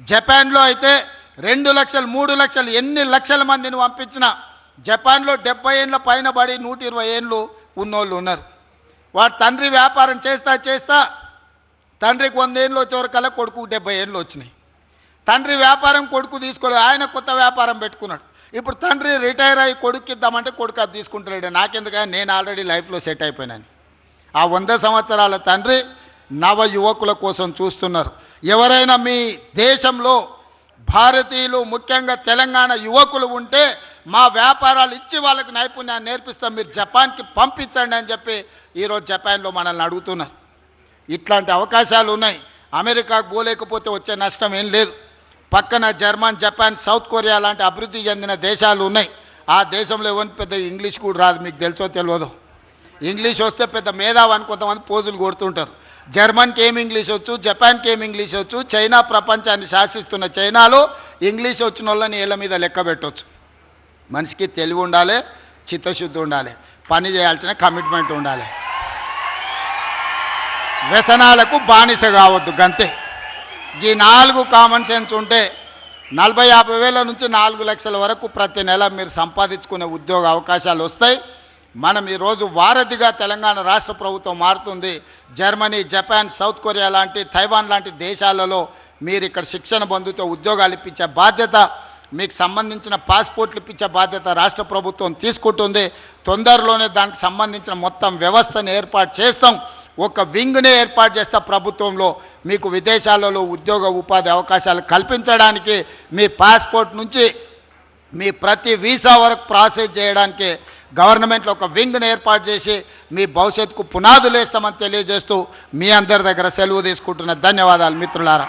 జపాన్లో అయితే 2 లక్షలు 3 లక్షలు ఎన్ని లక్షల మందిని పంపించిన జపాన్లో 70 ఏళ్ళ పైన పడి 120 ఏళ్ళు ఉన్నోళ్ళు ఉన్నారు. వాడు తండ్రి వ్యాపారం చేస్తా చేస్తా తండ్రికి 100 ఏళ్ళు వచ్చేవరకల్లా కొడుకు 70 ఏళ్ళు వచ్చినాయి. తండ్రి వ్యాపారం కొడుకు తీసుకోలేదు, ఆయన కొత్త వ్యాపారం పెట్టుకున్నాడు. ఇప్పుడు తండ్రి రిటైర్ అయ్యి కొడుకు ఇద్దామంటే కొడుకు అది తీసుకుంటలేడు. నాకెందుకని, నేను ఆల్రెడీ లైఫ్లో సెట్ అయిపోయినాను. ఆ 100 సంవత్సరాల తండ్రి నవ యువకుల కోసం చూస్తున్నారు. ఎవరైనా మీ దేశంలో భారతీయులు ముఖ్యంగా తెలంగాణ యువకులు ఉంటే మా వ్యాపారాలు ఇచ్చి వాళ్ళకి నైపుణ్యాన్ని నేర్పిస్తాం, మీరు జపాన్కి పంపించండి అని చెప్పి ఈరోజు జపాన్లో మనల్ని అడుగుతున్నారు. ఇట్లాంటి అవకాశాలు ఉన్నాయి. అమెరికాకు పోలేకపోతే వచ్చే నష్టం ఏం లేదు. పక్కన జర్మన్, జపాన్, సౌత్ కొరియా లాంటి అభివృద్ధి చెందిన దేశాలు ఉన్నాయి. ఆ దేశంలో ఎవరికి పెద్ద ఇంగ్లీష్ కూడా రాదు, మీకు తెలుసో తెలియదు. ఇంగ్లీష్ వస్తే పెద్ద మేధావి అని కొంతమంది పోజులు కొడుతుంటారు. జర్మన్కి ఏం ఇంగ్లీష్ వచ్చు, జపాన్కి ఏం ఇంగ్లీష్ వచ్చు. చైనా ప్రపంచాన్ని శాసిస్తున్న చైనాలో ఇంగ్లీష్ వచ్చిన వాళ్ళని ఏళ్ళ మీద లెక్క పెట్టవచ్చు. మనిషికి తెలివి ఉండాలి, చిత్తశుద్ధి ఉండాలి, పని చేయాల్సిన కమిట్మెంట్ ఉండాలి, వ్యసనాలకు బానిస కావద్దు, గంతే. ఈ 4 కామన్ సెన్స్ ఉంటే 40-50 వేల నుంచి 4 లక్షల వరకు ప్రతి నెల మీరు సంపాదించుకునే ఉద్యోగ అవకాశాలు వస్తాయి. మనం ఈరోజు వారధిగా తెలంగాణ రాష్ట్ర ప్రభుత్వం మారుతుంది. జర్మనీ, జపాన్, సౌత్ కొరియా లాంటి, తైవాన్ లాంటి దేశాలలో మీరు ఇక్కడ శిక్షణ పొందుతూ ఉద్యోగాలు ఇప్పించే బాధ్యత, మీకు సంబంధించిన పాస్పోర్ట్లు ఇప్పించే బాధ్యత రాష్ట్ర ప్రభుత్వం తీసుకుంటుంది. తొందరలోనే దానికి సంబంధించిన మొత్తం వ్యవస్థను ఏర్పాటు చేస్తాం. ఒక వింగ్నే ఏర్పాటు చేస్తా ప్రభుత్వంలో, మీకు విదేశాలలో ఉద్యోగ ఉపాధి అవకాశాలు కల్పించడానికి, మీ పాస్పోర్ట్ నుంచి మీ ప్రతి వీసా వరకు ప్రాసెస్ చేయడానికి గవర్నమెంట్లో ఒక వింగ్ని ఏర్పాటు చేసి మీ భవిష్యత్తుకు పునాదులు వేస్తామని తెలియజేస్తూ మీ అందరి దగ్గర సెలవు తీసుకుంటున్న ధన్యవాదాలు మిత్రులారా.